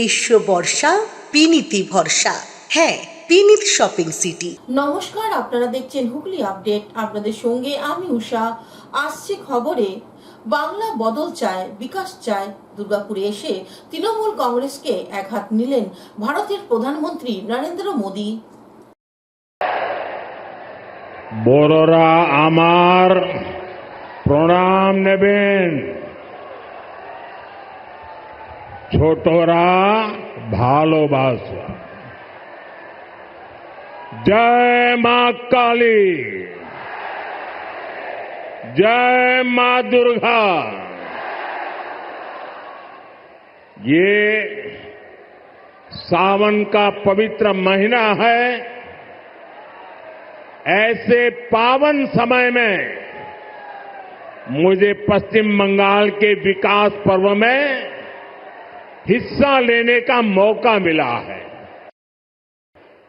গ্রীষ্ম বর্ষা পিনিতি ভরসা। হ্যাঁ, পিনিত শপিং সিটি। নমস্কার, আপনারা দেখছেন হুগলি আপডেট। আপনাদের সঙ্গে আমি উষা। আসছে খবরে, বাংলা বদল চায়, বিকাশ চায়। দুর্গাপুরে এসে তৃণমূল কংগ্রেসকে একহাত নিলেন ভারতের প্রধানমন্ত্রী নরেন্দ্র মোদী। বড়রা আমার প্রণাম নেবেন, ছোটরা ভালোবাসা। जय मां काली, जय मां दुर्गा। ये सावन का पवित्र महीना है। ऐसे पावन समय में मुझे पश्चिम बंगाल के विकास पर्व में हिस्सा लेने का मौका मिला है,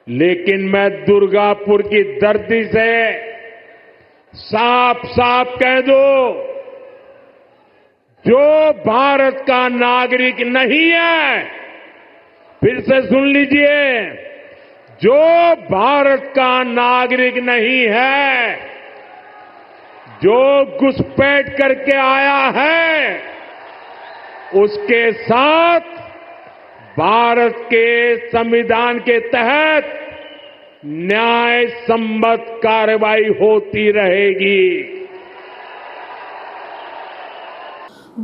लेकिन मैं दुर्गापुर की धरती से साफ साफ कह दूं, जो भारत का नागरिक नहीं है, फिर से सुन लीजिए, जो भारत का नागरिक नहीं है, जो घुसपैठ करके आया है, उसके साथ भारत के संविधान के तहत न्याय सम्मत कार्रवाई होती रहेगी।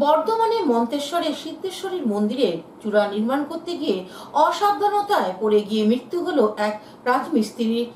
বর্ধমানে মন্তেশ্বরে সিদ্ধেশ্বরীর মন্দিরে চূড়া নির্মাণ করতে গিয়ে অসাবধানতায় পড়ে গিয়ে মৃত্যু হলো এক রাজমিস্ত্রির।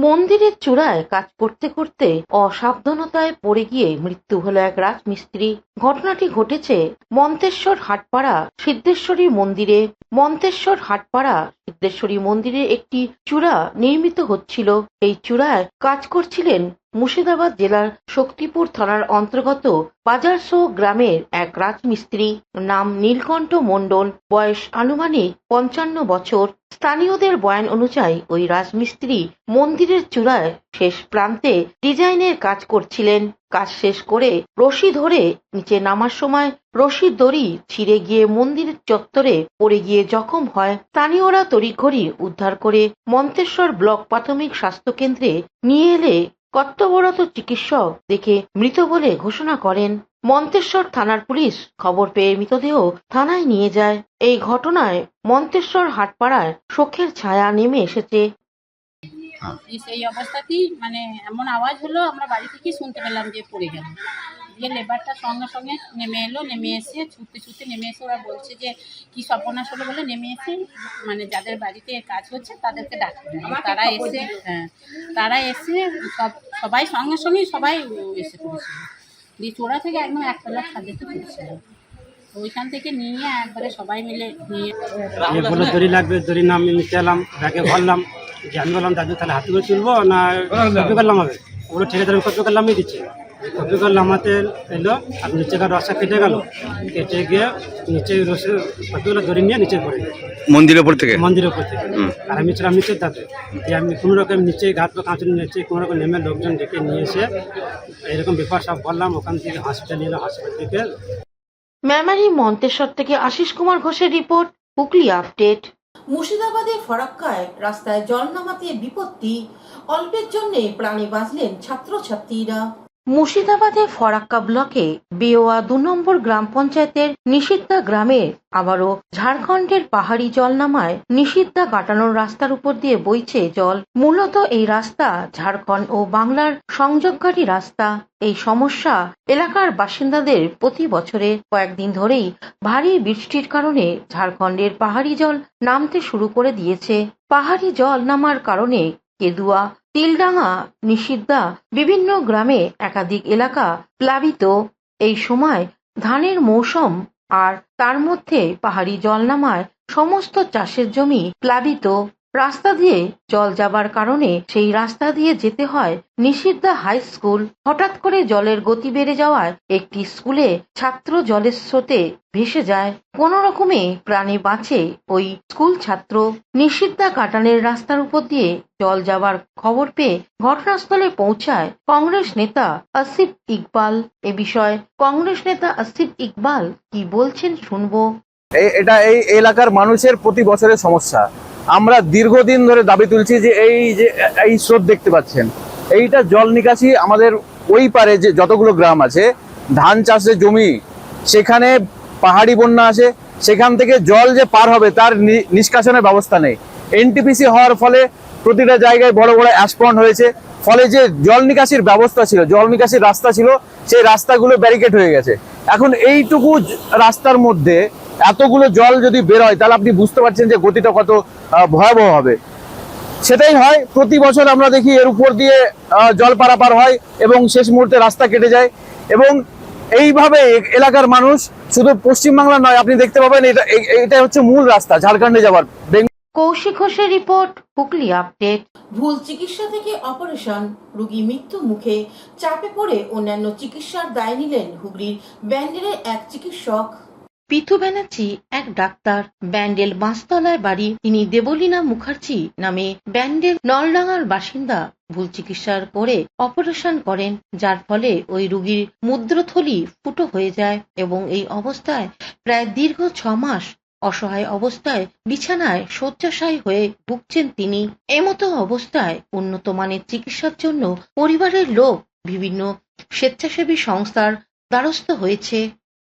মন্দিরের চূড়ায় কাজ করতে করতে অসাবধানতায় পড়ে গিয়ে মৃত্যু হলো এক রাজমিস্ত্রি। ঘটনাটি ঘটেছে মন্তেশ্বর হাটপাড়া সিদ্ধেশ্বরী মন্দিরে। মন্তেশ্বর হাটপাড়া সিদ্ধেশ্বরী মন্দিরে একটি চূড়া নির্মিত হচ্ছিল। এই চূড়ায় কাজ করছিলেন মুর্শিদাবাদ জেলার শক্তিপুর থানার অন্তর্গত বাজারসো গ্রামের এক রাজমিস্ত্রি। নাম নীলকণ্ঠ মণ্ডল, বয়স আনুমানিক 55 বছর। স্থানীয়দের বয়ান অনুযায়ী ওই রাজমিস্ত্রি মন্দিরের চূড়ায় শেষ প্রান্তে ডিজাইনের কাজ করছিলেন। কাজ শেষ করে রশি ধরে নিচে নামার সময় রশির দড়ি ছিঁড়ে গিয়ে মন্দিরের চত্বরে পড়ে গিয়ে জখম হয়। স্থানীয়রা তড়িঘড়ি উদ্ধার করে মন্তেশ্বর ব্লক প্রাথমিক স্বাস্থ্য কেন্দ্রে নিয়ে এলে কর্তব্যরত চিকিৎসক দেখে মৃত বলে ঘোষণা করেন। মন্তেশ্বর থানার পুলিশ খবর পেয়ে মৃতদেহ থানায় নিয়ে যায়। এই ঘটনায় মন্তেশ্বর হাটপাড়ায় শোকের ছায়া নেমে এসেছে। সেই অবস্থাতেই মানে এমন আওয়াজ হলো, আমরা বাড়ি থেকেই শুনতে পেলাম যে পড়ে গেল। দিয়ে লেবারটা সঙ্গে সঙ্গে নেমে এলো, নেমে এসে ছুটতে ছুটতে নেমে এসে ওরা বলছে যে কি সর্বনাশ হলো বলে নেমে এসে মানে যাদের বাড়িতে কাজ হচ্ছে তাদেরকে ডাকতে, তারা এসে সবাই সঙ্গে সঙ্গেই সবাই এসে পড়েছিল। দিয়ে চোরা থেকে একদম একতলা ছাদেতে পড়েছিল। ওইখান থেকে নিয়ে একবারে সবাই মিলে নিয়ে বলে দড়ি লাগবে, দড়ি নাম নিতে এলাম, ব্যাগে ভরলাম। যে আমি বললাম দাদু তাহলে হাতে করে তুলবো না কপি করলাম হবে? ওগুলো ঠিকাদার কপি করলামই দিচ্ছে। কপি করলাম হাতে এলো, আর নিচেকার রসা কেটে গেল, কেটে গিয়ে নিচে রসে কপিগুলো দড়ি নিয়ে নিচে পড়ে গেল মন্দিরের উপর থেকে। আর আমি ছিলাম নিচের দাঁতে। দিয়ে আমি কোনো রকম নিচে ঘাট কাঁচুন নিচে কোনো রকম নেমে লোকজন ডেকে নিয়ে এসে এরকম ব্যাপার সব বললাম। ওখান থেকে হসপিটাল নিলাম, হসপিটাল থেকে। মেমারি মন্তেশ্বর থেকে আশিস কুমার ঘোষের রিপোর্ট, হুগলি আপডেট। মুর্শিদাবাদের ফরাক্কায় রাস্তায় জল নামাতে বিপত্তি, অল্পের জন্য প্রাণে বাঁচলেন ছাত্রছাত্রীরা। মুর্শিদাবাদের ফরাক্কা ব্লকে বেওয়া 2 নম্বর গ্রাম পঞ্চায়েতের নিষিদ্ধা গ্রামে আবারও ঝাড়খণ্ডের পাহাড়ি জল নামায় নিষিদ্ধা কাটানোর রাস্তার উপর দিয়ে বইছে জল। মূলত এই রাস্তা ঝাড়খণ্ড ও বাংলার সংযোগকারী রাস্তা। এই সমস্যা এলাকার বাসিন্দাদের প্রতি বছরে কয়েকদিন ধরেই ভারী বৃষ্টির কারণে ঝাড়খণ্ডের পাহাড়ি জল নামতে শুরু করে দিয়েছে। পাহাড়ি জল নামার কারণে কেদুয়া, তিলডাঙ্গা, নিষিদ্ধা বিভিন্ন গ্রামে একাধিক এলাকা প্লাবিত। এই সময় ধানের মৌসুম, আর তার মধ্যে পাহাড়ি জল নামায় সমস্ত চাষের জমি প্লাবিত। রাস্তা দিয়ে জল যাবার কারণে সেই রাস্তা দিয়ে যেতে হয় নিষিদ্ধা হাই স্কুল। হঠাৎ করে জলের গতি বেড়ে যাওয়ায় একটি স্কুলে ছাত্র জলের স্রোতে ভেসে যায়। কোন রকমে প্রাণে বাঁচে ওই স্কুল ছাত্র। নিষিদ্ধা কাটানের রাস্তার উপর দিয়ে জল যাবার খবর পেয়ে ঘটনাস্থলে পৌঁছায় কংগ্রেস নেতা আসিফ ইকবাল। এ বিষয়ে কংগ্রেস নেতা আসিফ ইকবাল কি বলছেন শুনবো। এটা এই এলাকার মানুষের প্রতি বছরের সমস্যা। আমরা দীর্ঘদিন ধরে দাবি তুলছি যে এই স্রোত দেখতে পাচ্ছেন, এইটা জল নিকাশি আমাদের ওই পারে যে যতগুলো গ্রাম আছে, ধান চাষের জমি, সেখানে পাহাড়ি বন্যা আছে, সেখান থেকে জল যে পার হবে তার নিষ্কাশনের ব্যবস্থা নেই। এনটিপিসি হওয়ার ফলে প্রতিটা জায়গায় বড় বড় অ্যাসপন্ড হয়েছে, ফলে যে জল নিকাশির ব্যবস্থা ছিল, জল নিকাশির রাস্তা ছিল, সেই রাস্তাগুলো ব্যারিকেড হয়ে গেছে। এখন এইটুকু রাস্তার মধ্যে এতগুলো জল যদি বের হয়, তাহলে আপনি বুঝতে পারছেন যে গতিটা কত ভয়াবহ হবে। সেটাই হয় প্রতি বছর, আমরা দেখি এর উপর দিয়ে জল পারাপার হয় এবং শেষ মুহূর্তে রাস্তা কেটে যায়। এবং এইভাবে এলাকার মানুষ, শুধু পশ্চিমবাংলা নয়, আপনি দেখতে পাবেন এটা হচ্ছে মূল রাস্তা ঝাড়খণ্ডে যাওয়ার। কৌশিক ঘোষের রিপোর্ট, হুগলি আপডেট। ভুল চিকিৎসা থেকে অপারেশন, রোগী মৃত্যু মুখে, চাপে পড়ে অন্যান্য চিকিৎসার দায় নিলেন হুগলির ব্যান্ডেলের এক চিকিৎসক। পিথু ব্যানার্জি এক ডাক্তার, ব্যান্ডেল বাঁশতলায় বাড়ি। তিনি দেবলীনা মুখার্জি নামে ব্যান্ডেল নলডাঙ্গার বাসিন্দা। ভুল চিকিৎসার করে অপারেশন করেন, যার ফলে ওই রোগীর মূত্রথলি ফুটো হয়ে যায় এবং এই অবস্থায় প্রায় দীর্ঘ 6 মাস অসহায় অবস্থায় বিছানায় শয্যাশায়ী হয়ে ভুগছেন তিনি। এমতো অবস্থায় উন্নত মানের চিকিৎসার জন্য পরিবারের লোক বিভিন্ন স্বেচ্ছাসেবী সংস্থার দ্বারস্থ হয়েছে,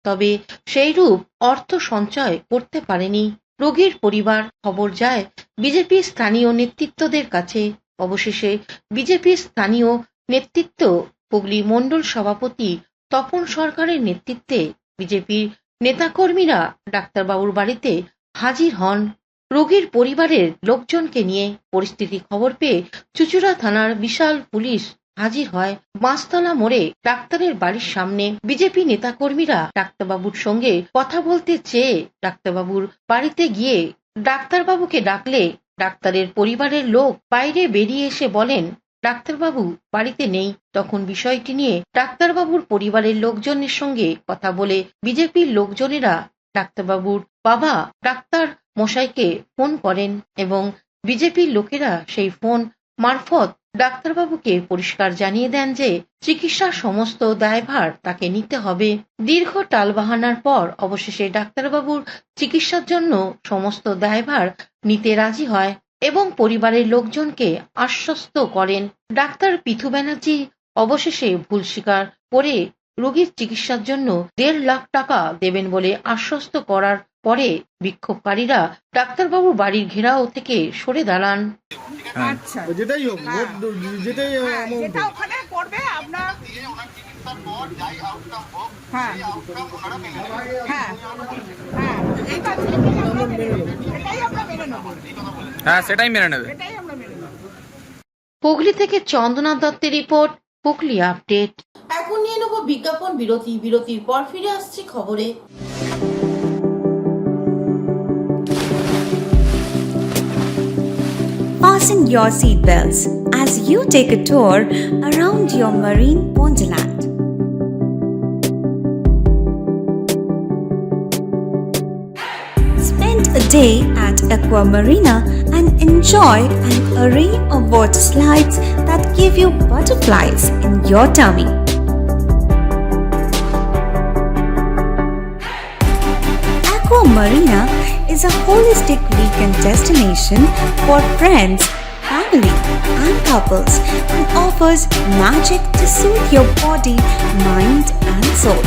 তবে সেইরূপ অর্থ সঞ্চয় করতে পারেনি রোগীর পরিবার। খবর যায় বিজেপি স্থানীয় নেতৃত্বদের কাছে। অবশেষে বিজেপি স্থানীয় নেতৃত্ব, হুগলি মণ্ডল সভাপতি তপন সরকারের নেতৃত্বে বিজেপির নেতাকর্মীরা ডাক্তারবাবুর বাড়িতে হাজির হন। রোগীর পরিবারের লোকজনকে নিয়ে পরিস্থিতি খবর পেয়ে চুঁচুড়া থানার বিশাল পুলিশ হাজির হয় বাঁশতলা মোড়ে ডাক্তারের বাড়ির সামনে। বিজেপি নেতাকর্মীরা ডাক্তারবাবুর সঙ্গে কথা বলতে চেয়ে ডাক্তারবাবুর বাড়িতে গিয়ে ডাক্তারবাবুকে ডাকলে ডাক্তারের পরিবারের লোক বাইরে বেরিয়ে এসে বলেন ডাক্তারবাবু বাড়িতে নেই। তখন বিষয়টি নিয়ে ডাক্তারবাবুর পরিবারের লোকজনের সঙ্গে কথা বলে বিজেপির লোকজনেরা ডাক্তারবাবুর বাবা ডাক্তার মশাইকে ফোন করেন এবং বিজেপির লোকেরা সেই ফোন মারফত ডাক্তারবাবুকে পরিষ্কার জানিয়ে দেন যে চিকিৎসার সমস্ত দায়ভার তাকে নিতে হবে। দীর্ঘ টালবাহানার পর অবশেষে ডাক্তারবাবুর চিকিৎসার জন্য সমস্ত দায়ভার নিতে রাজি হয় এবং পরিবারের লোকজনকে আশ্বস্ত করেন। ডাক্তার পিথু ব্যানার্জি অবশেষে ভুল স্বীকার করে রোগীর চিকিৎসার জন্য 1.5 লাখ টাকা দেবেন বলে আশ্বস্ত করার পরে বিক্ষোভকারীরা ডাক্তারবাবুর বাড়ির ঘেরাও থেকে সরে দাঁড়ান। আচ্ছা, যেটাই হোক, যেটাই যেটা ওখানে করবে আপনার, হ্যাঁ হ্যাঁ হ্যাঁ, এটাই আমরা মেনে নেব। হ্যাঁ, সেটাই মেনে নেবে। হুগলি থেকে চন্দনা দত্তের রিপোর্ট, হুগলি আপডেট। এখন নিয়ে নেব বিজ্ঞাপন বিরতি। বিরতির পর ফিরে আসছি খবরে। Fasten your seatbelts as you take a tour around your marine wonderland. Spend a day at Aqua Marina and enjoy an array of water slides that give you butterflies in your tummy. Aqua Marina is a holistic weekend destination for friends, family, and couples and offers magic to soothe your body, mind, and soul.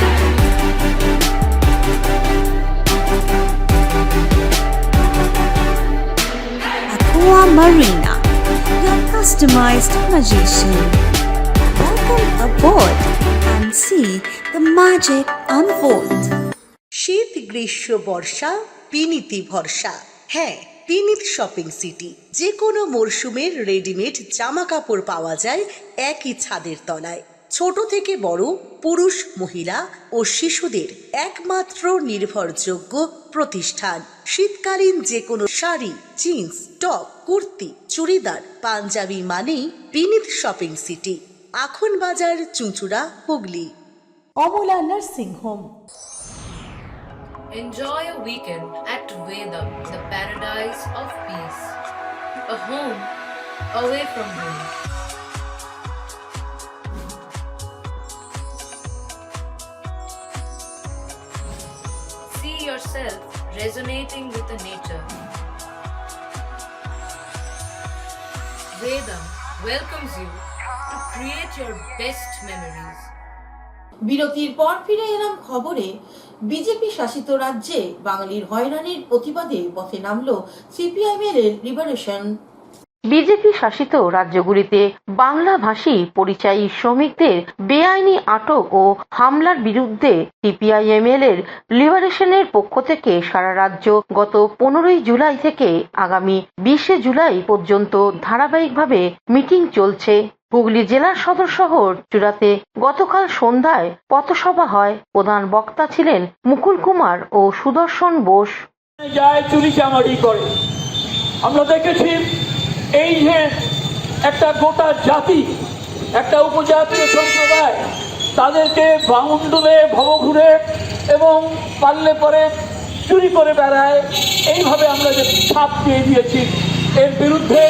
Aqua Marina, your customized magician. Welcome aboard and see the magic unfold. শীত গ্রীষ্ম বর্ষা বিনীতি ভরসা। হ্যাঁ, বিনীত shopping city. যে কোনো মরশুমের readymade জামা কাপড় পাওয়া যায় একই ছাদের তলায়। ছোট থেকে বড়, পুরুষ, মহিলা ও শিশুদের একমাত্র নির্ভরযোগ্য প্রতিষ্ঠান। শীতকালীন যে কোনো শাড়ি, জিন্স, টপ, কুর্তি, চুড়িদার, পাঞ্জাবি মানেই Vinit shopping city. Akhan Bazar, Chuchura, Hooghly. Amala nursing home. Enjoy a weekend at Vedam, the paradise of peace. A home away from home. See yourself resonating with the nature. Vedam welcomes you to create your best memories. বিরতির পর ফিরে এলাম খবরে। BJP শাসিত রাজ্যে বাঙালির হয়রানির প্রতিবাদে পথে নামল সিপিআইএম এর লিবারেশন। বিজেপি শাসিত রাজ্যগুলিতে বাংলাভাষী পরিযায়ী শ্রমিকদের বেআইনি আটক ও হামলার বিরুদ্ধে সিপিআইএমএল এর লিবারেশনের পক্ষ থেকে সারা রাজ্য গত 15 জুলাই থেকে আগামী 20 জুলাই পর্যন্ত ধারাবাহিকভাবে মিটিং চলছে। হুগলি জেলার সদর শহর চূড়াতে গতকাল সন্ধ্যায় পথসভা হয়। প্রধান বক্তা ছিলেন মুকুল কুমার ও সুদর্শন বোস। যায় চুরি চামারি করে, আমরা দেখেছি এই যে একটা গোটা জাতি, একটা উপজাতীয় সম্প্রদায়, তাদেরকে বাউন্ডুলে ভবঘুরে এবং পারলে পরে চুরি করে বেড়ায়, এইভাবে আমরা যে ছাপ দিয়ে দিয়েছি, এর বিরুদ্ধে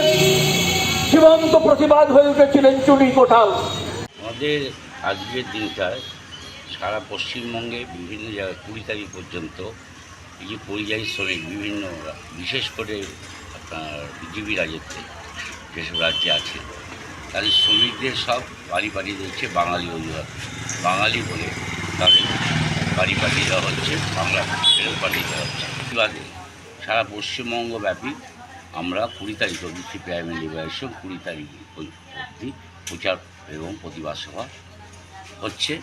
জীবন্ত প্রতিবাদ হয়ে উঠেছিলেন চুরি কোঠাল। আমাদের আজকের দিনটায় সারা পশ্চিমবঙ্গে বিভিন্ন জায়গায় 20 তারিখ পর্যন্ত এই যে পরিযায়ী শ্রমিক বিভিন্ন, বিশেষ করে আপনার বিজেপি রাজ্যে যেসব রাজ্যে আছে, তাদের শ্রমিকদের সব বাড়ি পাঠিয়ে দিচ্ছে বাঙালি অজুহাত, বাঙালি বলে তাদের বাড়ি পাঠিয়ে দেওয়া হচ্ছে, বাংলা ফেরত পাঠিয়ে দেওয়া হচ্ছে। প্রতিবাদে সারা পশ্চিমবঙ্গব্যাপী আমরা 20 তারিখ অবধি সিপিআইএম লিবারেশন 20 তারিখ অবধি প্রচার এবং প্রতিবাদ সভা হচ্ছে।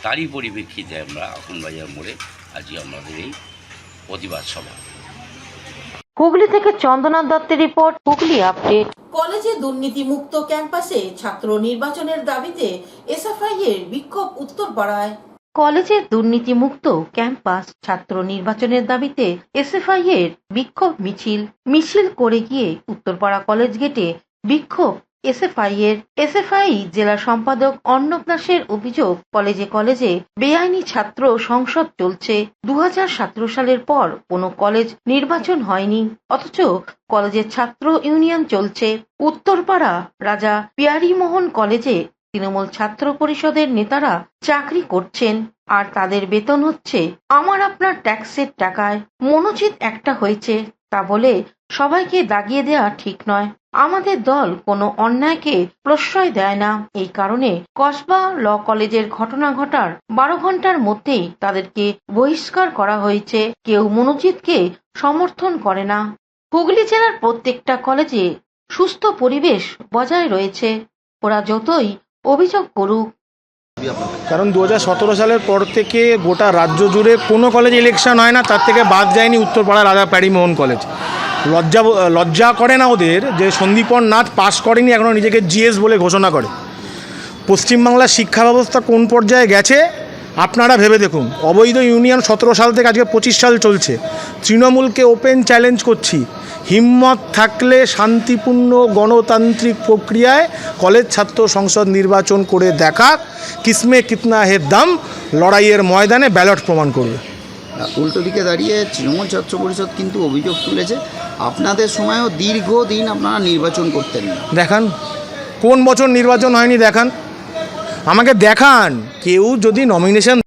তারই পরিপ্রেক্ষিতে আমরা আখনবাজার মোড়ে আজকে আমাদের এই প্রতিবাদ সভা। হুগলি থেকে চন্দ্রনাথ দত্তের রিপোর্ট, হুগলি আপডেট। কলেজে দুর্নীতিমুক্ত ক্যাম্পাসে ছাত্র নির্বাচনের দাবিতে এসএফআই এর বিক্ষোভ উত্তরপাড়ায়। কলেজে দুর্নীতিমুক্ত ক্যাম্পাস ছাত্র নির্বাচনের দাবিতে এসএফআই এর বিক্ষোভ মিছিল করে গিয়ে উত্তরপাড়া কলেজ গেটে বিক্ষোভ এসএফআই জেলা সম্পাদক অর্ণব দাসের অভিযোগ, কলেজে কলেজে বেআইনি ছাত্র সংসদ চলছে। 2017 সালের পর কোনো কলেজ নির্বাচন হয়নি, অথচ কলেজের ছাত্র ইউনিয়ন চলছে। উত্তরপাড়া রাজা পিয়ারিমোহন কলেজে তৃণমূল ছাত্র পরিষদের নেতারা চাকরি করছেন, আর তাদের বেতন হচ্ছে আমার আপনার ট্যাক্সের টাকায়। মনোজিৎ একটা হয়েছে তা বলে সবাইকে দাগিয়ে দেওয়া ঠিক নয়। আমাদের দল কোনো অন্যায়কে প্রশ্রয় দেয় না। এই কারণে কসবা ল কলেজের ঘটনা ঘটার 12 ঘন্টার মধ্যেই তাদেরকে বহিষ্কার করা হয়েছে। কেউ মনোজিৎকে সমর্থন করে না। হুগলি জেলার প্রত্যেকটা কলেজে সুস্থ পরিবেশ বজায় রয়েছে, ওরা যতই অভিযোগ করুক। কারণ 2017 সালের পর থেকে গোটা রাজ্য জুড়ে কোনো কলেজ ইলেকশন হয় না, তার থেকে বাদ যায়নি উত্তরপাড়া রাজা প্যারিমোহন কলেজ। লজ্জা করে না ওদের যে সন্দীপন নাথ পাশ করেনি, এখনও নিজেকে জিএস বলে ঘোষণা করে। পশ্চিমবাংলার শিক্ষা ব্যবস্থা কোন পর্যায়ে গেছে আপনারা ভেবে দেখুন। অবৈধ ইউনিয়ন 17 সাল থেকে আজকে 25 সাল চলছে। তৃণমূলকে ওপেন চ্যালেঞ্জ করছি, হিম্মত থাকলে শান্তিপূর্ণ গণতান্ত্রিক প্রক্রিয়ায় কলেজ ছাত্র সংসদ নির্বাচন করে দেখাক, কিসমে কিতনা হে দাম, লড়াইয়ের ময়দানে ব্যালট প্রমাণ করবে। উল্টো দিকে দাঁড়িয়ে তৃণমূল ছাত্র পরিষদ কিন্তু অভিযোগ তুলেছে আপনাদের সময়ও দীর্ঘদিন আপনারা নির্বাচন করতেন না। দেখান কোন বছর নির্বাচন হয়নি, দেখান আমাকে, দেখান কেউ যদি নমিনেশন।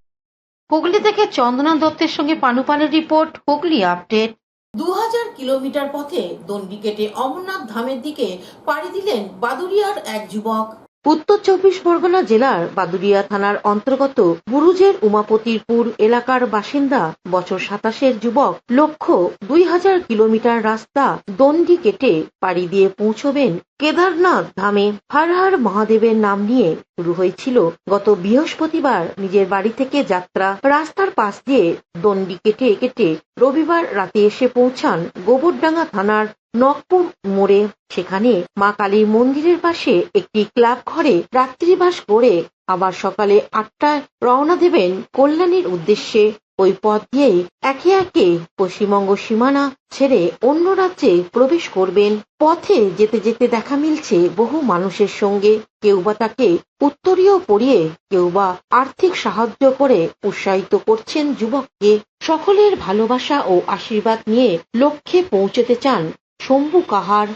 হুগলি থেকে চন্দ্রনাথ দত্তের সঙ্গে পানুপালের রিপোর্ট, হুগলি আপডেট। 2000 কিলোমিটার পথে দণ্ডি কেটে অমরনাথ ধামের দিকে পাড়ি দিলেন বাদুড়িয়ার এক যুবক। উত্তর 24 পরগনা জেলার বাদুড়িয়া থানার অন্তর্গত বুরুজের উমাপতিরপুর এলাকার বাসিন্দা বছর 27-এর যুবক লক্ষ্য 2000 কিলোমিটার রাস্তা দণ্ডি কেটে পাড়ি দিয়ে পৌঁছবেন কেদারনাথ ধামে। হর হর মহাদেবের নাম নিয়ে শুরু হয়েছিল গত বৃহস্পতিবার নিজের বাড়ি থেকে যাত্রা। রাস্তার পাশ দিয়ে দণ্ডি কেটে কেটে রবিবার রাতে এসে পৌঁছান গোবরডাঙ্গা থানার নকপুর মোড়ে। সেখানে মা কালীর মন্দিরের পাশে একটি ক্লাব ঘরে রাত্রিবাস করে আবার সকালে 8টায় রওনা দেবেন কল্যাণীর উদ্দেশ্যে। ওই পথ দিয়েই একে একে পশ্চিমবঙ্গ সীমানা ছেড়ে অন্য রাজ্যে প্রবেশ করবেন। পথে যেতে যেতে দেখা মিলছে বহু মানুষের সঙ্গে, কেউ বা তাকে উত্তরীয় পরিয়ে, কেউ বা আর্থিক সাহায্য করে উৎসাহিত করছেন যুবককে। সকলের ভালোবাসা ও আশীর্বাদ নিয়ে লক্ষ্যে পৌঁছতে চান শম্ভু কাহার।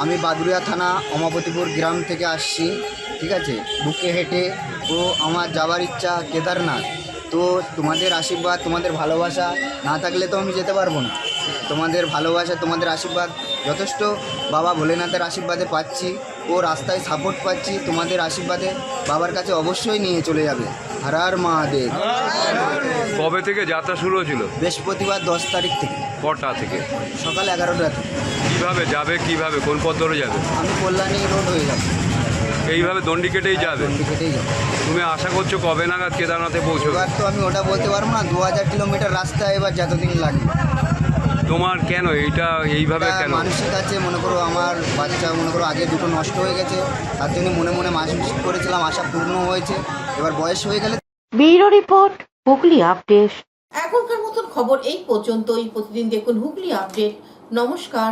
আমি বাদুড়িয়া থানা অমাপতিপুর গ্রাম থেকে আসছি, ঠিক আছে। বুকে হেঁটে ও আমার যাওয়ার ইচ্ছা কেদারনাথ, তো তোমাদের আশীর্বাদ, তোমাদের ভালোবাসা না থাকলে তো আমি যেতে পারবো না। তোমাদের ভালোবাসা, তোমাদের আশীর্বাদ যথেষ্ট বাবা ভোলেনাথের আশীর্বাদে পাচ্ছি, ও রাস্তায় সাপোর্ট পাচ্ছি। তোমাদের আশীর্বাদে বাবার কাছে অবশ্যই নিয়ে চলে যাবে। হর হর মহাদেব। কবে থেকে যাত্রা শুরু হয়েছিল? বৃহস্পতিবার 10 তারিখ থেকে। কটা থেকে? সকাল 11টা থেকে। কিভাবে যাবে, কিভাবে কোন পথ ধরে যাবে? আমি কল্যাণী রোড হয়ে যাবো। এইভাবে দণ্ডি কেটেই যাবে? দণ্ডি কেটেই যাবো। তুমি আশা করছো কবে নাগাদ কেদারনাথে পৌঁছবে? এবার তো আমি ওটা বলতে পারবো না। 2000 কিলোমিটার রাস্তা, এবার যতদিন লাগবে। তোমার কেন এইটা এইভাবে কেন? মানুষের কাছে মনে করো আমার বাচ্চা মনে করো আগে দুটো নষ্ট হয়ে গেছে, তার জন্য মনে মনে মানসিক করেছিলাম, আশা পূর্ণ হয়েছে। এবার বয়স হয়ে গেলে। Bureau report, Hooghly update. এখনকার মতন খবর এই পর্যন্তই। প্রতিদিন দেখুন হুগলি আপডেট। নমস্কার।